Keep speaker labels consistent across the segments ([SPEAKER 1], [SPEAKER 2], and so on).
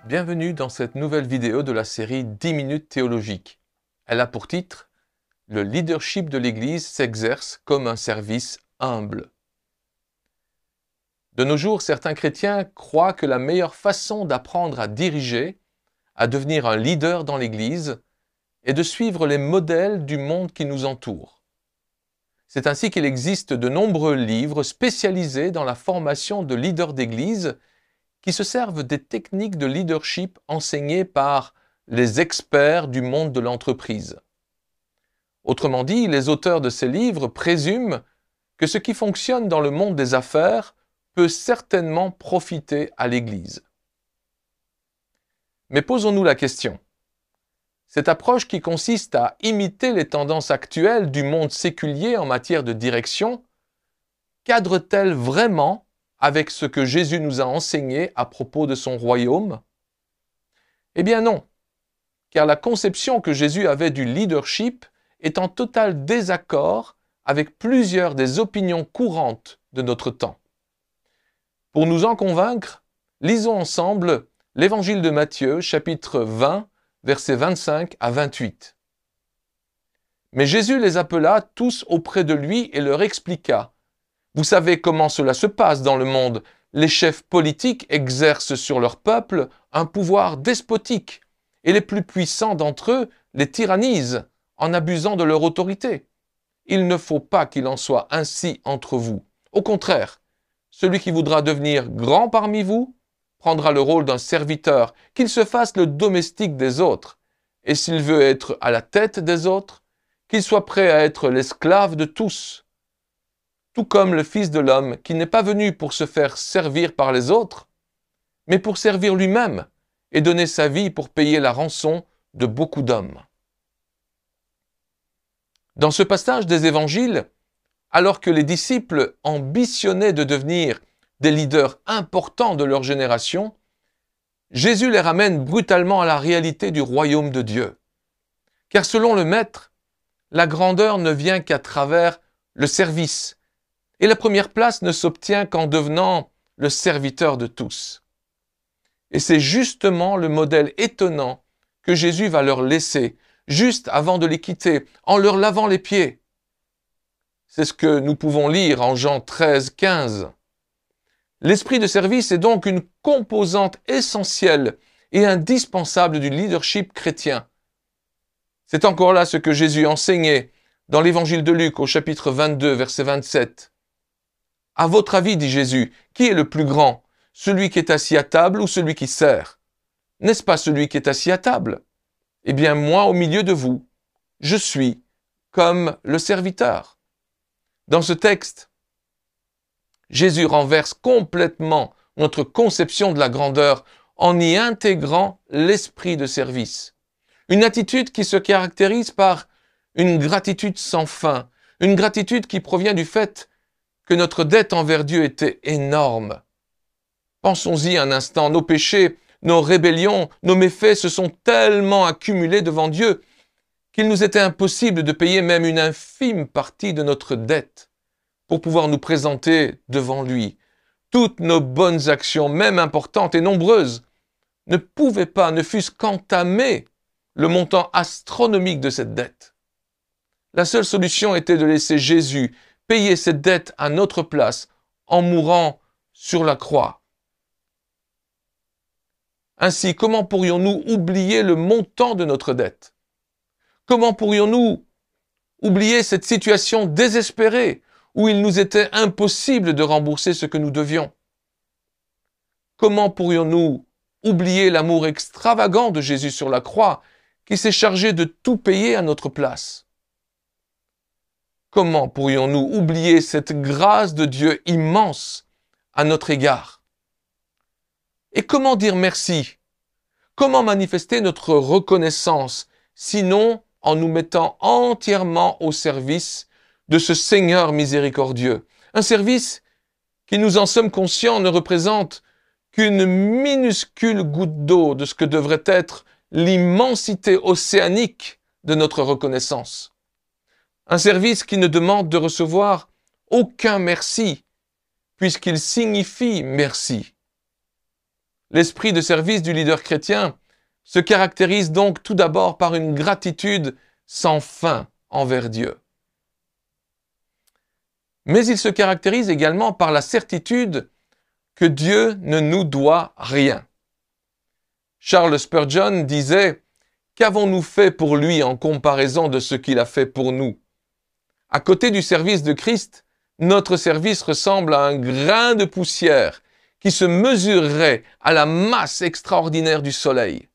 [SPEAKER 1] Bienvenue dans cette nouvelle vidéo de la série 10 minutes théologiques. Elle a pour titre « Le leadership de l'Église s'exerce comme un service humble ». De nos jours, certains chrétiens croient que la meilleure façon d'apprendre à diriger, à devenir un leader dans l'Église, est de suivre les modèles du monde qui nous entoure. C'est ainsi qu'il existe de nombreux livres spécialisés dans la formation de leaders d'Église qui se servent des techniques de leadership enseignées par les experts du monde de l'entreprise. Autrement dit, les auteurs de ces livres présument que ce qui fonctionne dans le monde des affaires peut certainement profiter à l'Église. Mais posons-nous la question. Cette approche qui consiste à imiter les tendances actuelles du monde séculier en matière de direction, cadre-t-elle vraiment avec ce que Jésus nous a enseigné à propos de son royaume? Eh bien non, car la conception que Jésus avait du leadership est en total désaccord avec plusieurs des opinions courantes de notre temps. Pour nous en convaincre, lisons ensemble l'Évangile de Matthieu, chapitre 20, versets 25 à 28. Mais Jésus les appela tous auprès de lui et leur expliqua: vous savez comment cela se passe dans le monde. Les chefs politiques exercent sur leur peuple un pouvoir despotique et les plus puissants d'entre eux les tyrannisent en abusant de leur autorité. Il ne faut pas qu'il en soit ainsi entre vous. Au contraire, celui qui voudra devenir grand parmi vous prendra le rôle d'un serviteur, qu'il se fasse le domestique des autres, et s'il veut être à la tête des autres, qu'il soit prêt à être l'esclave de tous. Tout comme le Fils de l'homme, qui n'est pas venu pour se faire servir par les autres, mais pour servir lui-même et donner sa vie pour payer la rançon de beaucoup d'hommes. Dans ce passage des évangiles, alors que les disciples ambitionnaient de devenir des leaders importants de leur génération, Jésus les ramène brutalement à la réalité du royaume de Dieu. Car selon le Maître, la grandeur ne vient qu'à travers le service, et la première place ne s'obtient qu'en devenant le serviteur de tous. Et c'est justement le modèle étonnant que Jésus va leur laisser, juste avant de les quitter, en leur lavant les pieds. C'est ce que nous pouvons lire en Jean 13, 15. L'esprit de service est donc une composante essentielle et indispensable du leadership chrétien. C'est encore là ce que Jésus enseignait dans l'évangile de Luc au chapitre 22, verset 27. À votre avis, dit Jésus, qui est le plus grand, celui qui est assis à table ou celui qui sert? N'est-ce pas celui qui est assis à table? Eh bien, moi, au milieu de vous, je suis comme le serviteur. Dans ce texte, Jésus renverse complètement notre conception de la grandeur en y intégrant l'esprit de service. Une attitude qui se caractérise par une gratitude sans fin, une gratitude qui provient du fait que notre dette envers Dieu était énorme. Pensons-y un instant, nos péchés, nos rébellions, nos méfaits se sont tellement accumulés devant Dieu qu'il nous était impossible de payer même une infime partie de notre dette pour pouvoir nous présenter devant lui. Toutes nos bonnes actions, même importantes et nombreuses, ne pouvaient pas, ne fût-ce qu'entamer le montant astronomique de cette dette. La seule solution était de laisser Jésus payer cette dette à notre place en mourant sur la croix. Ainsi, comment pourrions-nous oublier le montant de notre dette? Comment pourrions-nous oublier cette situation désespérée où il nous était impossible de rembourser ce que nous devions? Comment pourrions-nous oublier l'amour extravagant de Jésus sur la croix qui s'est chargé de tout payer à notre place? Comment pourrions-nous oublier cette grâce de Dieu immense à notre égard? Et comment dire merci? Comment manifester notre reconnaissance, sinon en nous mettant entièrement au service de ce Seigneur miséricordieux? Un service qui, nous en sommes conscients, ne représente qu'une minuscule goutte d'eau de ce que devrait être l'immensité océanique de notre reconnaissance. Un service qui ne demande de recevoir aucun merci, puisqu'il signifie merci. L'esprit de service du leader chrétien se caractérise donc tout d'abord par une gratitude sans fin envers Dieu. Mais il se caractérise également par la certitude que Dieu ne nous doit rien. Charles Spurgeon disait « Qu'avons-nous fait pour lui en comparaison de ce qu'il a fait pour nous ?» À côté du service de Christ, notre service ressemble à un grain de poussière qui se mesurerait à la masse extraordinaire du soleil.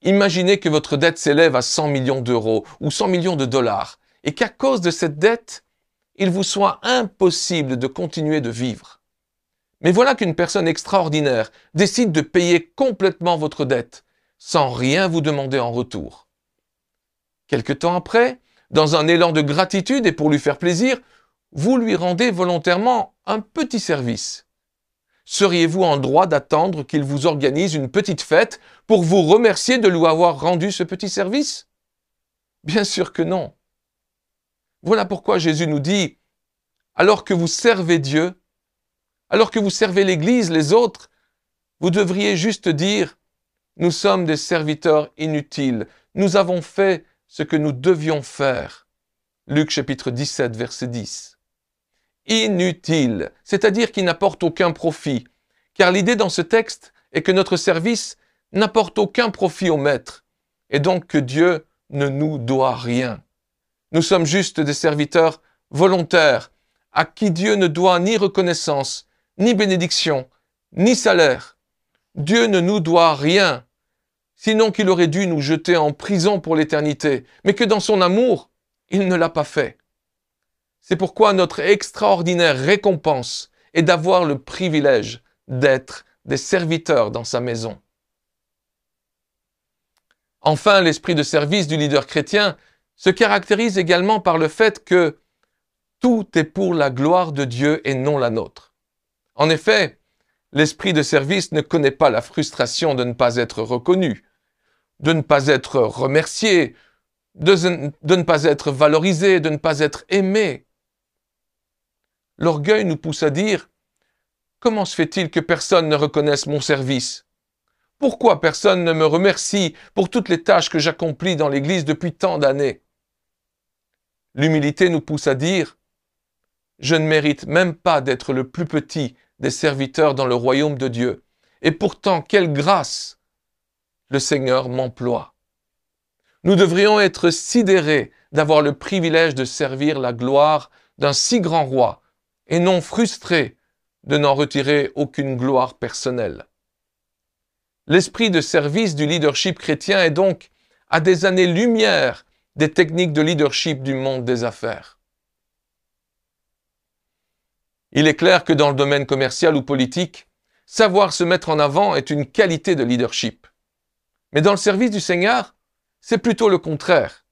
[SPEAKER 1] Imaginez que votre dette s'élève à 100 millions d'euros ou 100 millions de dollars et qu'à cause de cette dette, il vous soit impossible de continuer de vivre. Mais voilà qu'une personne extraordinaire décide de payer complètement votre dette sans rien vous demander en retour. Quelque temps après, dans un élan de gratitude et pour lui faire plaisir, vous lui rendez volontairement un petit service. Seriez-vous en droit d'attendre qu'il vous organise une petite fête pour vous remercier de lui avoir rendu ce petit service? Bien sûr que non. Voilà pourquoi Jésus nous dit, alors que vous servez Dieu, alors que vous servez l'Église, les autres, vous devriez juste dire, nous sommes des serviteurs inutiles, nous avons fait ce que nous devions faire. Luc chapitre 17, verset 10. Inutile, c'est-à-dire qui n'apporte aucun profit, car l'idée dans ce texte est que notre service n'apporte aucun profit au maître, et donc que Dieu ne nous doit rien. Nous sommes juste des serviteurs volontaires, à qui Dieu ne doit ni reconnaissance, ni bénédiction, ni salaire. Dieu ne nous doit rien, sinon qu'il aurait dû nous jeter en prison pour l'éternité, mais que dans son amour, il ne l'a pas fait. C'est pourquoi notre extraordinaire récompense est d'avoir le privilège d'être des serviteurs dans sa maison. Enfin, l'esprit de service du leader chrétien se caractérise également par le fait que tout est pour la gloire de Dieu et non la nôtre. En effet, l'esprit de service ne connaît pas la frustration de ne pas être reconnu, de ne pas être remercié, de ne pas être valorisé, de ne pas être aimé. L'orgueil nous pousse à dire « Comment se fait-il que personne ne reconnaisse mon service? Pourquoi personne ne me remercie pour toutes les tâches que j'accomplis dans l'Église depuis tant d'années ?» L'humilité nous pousse à dire « Je ne mérite même pas d'être le plus petit des serviteurs dans le royaume de Dieu. Et pourtant, quelle grâce le Seigneur m'emploie. » Nous devrions être sidérés d'avoir le privilège de servir la gloire d'un si grand roi et non frustrés de n'en retirer aucune gloire personnelle. L'esprit de service du leadership chrétien est donc à des années-lumière des techniques de leadership du monde des affaires. Il est clair que dans le domaine commercial ou politique, savoir se mettre en avant est une qualité de leadership. Mais dans le service du Seigneur, c'est plutôt le contraire.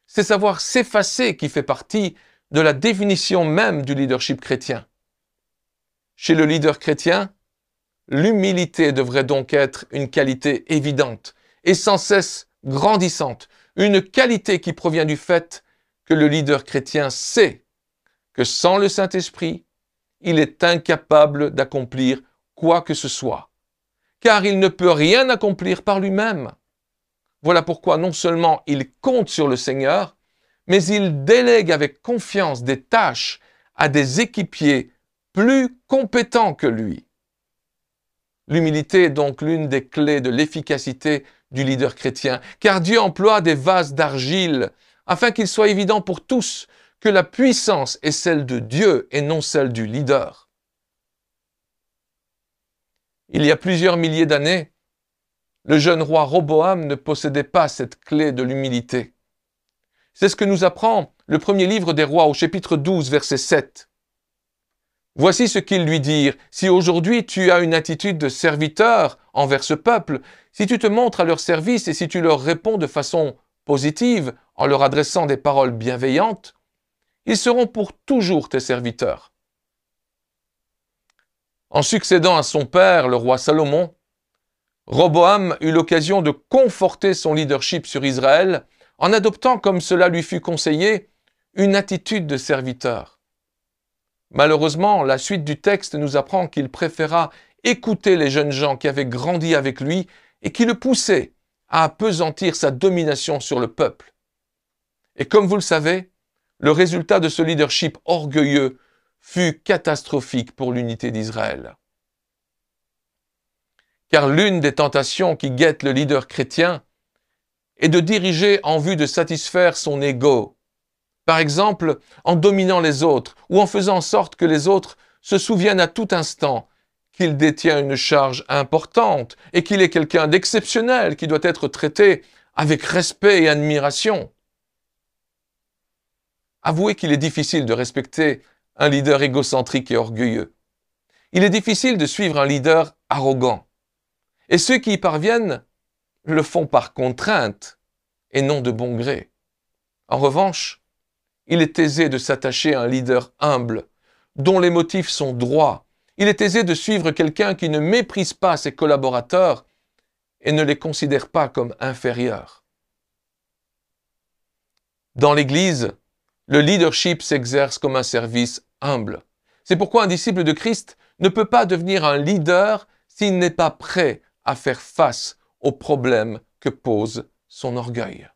[SPEAKER 1] C'est savoir s'effacer qui fait partie de la définition même du leadership chrétien. Chez le leader chrétien, l'humilité devrait donc être une qualité évidente et sans cesse grandissante, une qualité qui provient du fait que le leader chrétien sait que sans le Saint-Esprit, il est incapable d'accomplir quoi que ce soit, car il ne peut rien accomplir par lui-même. Voilà pourquoi non seulement il compte sur le Seigneur, mais il délègue avec confiance des tâches à des équipiers plus compétents que lui. L'humilité est donc l'une des clés de l'efficacité du leader chrétien, car Dieu emploie des vases d'argile afin qu'il soit évident pour tous que la puissance est celle de Dieu et non celle du leader. Il y a plusieurs milliers d'années, le jeune roi Roboam ne possédait pas cette clé de l'humilité. C'est ce que nous apprend le premier livre des rois au chapitre 12, verset 7. Voici ce qu'ils lui dirent. Si aujourd'hui tu as une attitude de serviteur envers ce peuple, si tu te montres à leur service et si tu leur réponds de façon positive en leur adressant des paroles bienveillantes, ils seront pour toujours tes serviteurs. En succédant à son père, le roi Salomon, Roboam eut l'occasion de conforter son leadership sur Israël en adoptant, comme cela lui fut conseillé, une attitude de serviteur. Malheureusement, la suite du texte nous apprend qu'il préféra écouter les jeunes gens qui avaient grandi avec lui et qui le poussaient à appesantir sa domination sur le peuple. Et comme vous le savez, le résultat de ce leadership orgueilleux fut catastrophique pour l'unité d'Israël. Car l'une des tentations qui guettent le leader chrétien est de diriger en vue de satisfaire son ego. Par exemple, en dominant les autres ou en faisant en sorte que les autres se souviennent à tout instant qu'il détient une charge importante et qu'il est quelqu'un d'exceptionnel qui doit être traité avec respect et admiration. Avouez qu'il est difficile de respecter un leader égocentrique et orgueilleux. Il est difficile de suivre un leader arrogant. Et ceux qui y parviennent le font par contrainte et non de bon gré. En revanche, il est aisé de s'attacher à un leader humble, dont les motifs sont droits. Il est aisé de suivre quelqu'un qui ne méprise pas ses collaborateurs et ne les considère pas comme inférieurs. Dans l'Église, le leadership s'exerce comme un service humble. C'est pourquoi un disciple de Christ ne peut pas devenir un leader s'il n'est pas prêt à faire face aux problèmes que pose son orgueil.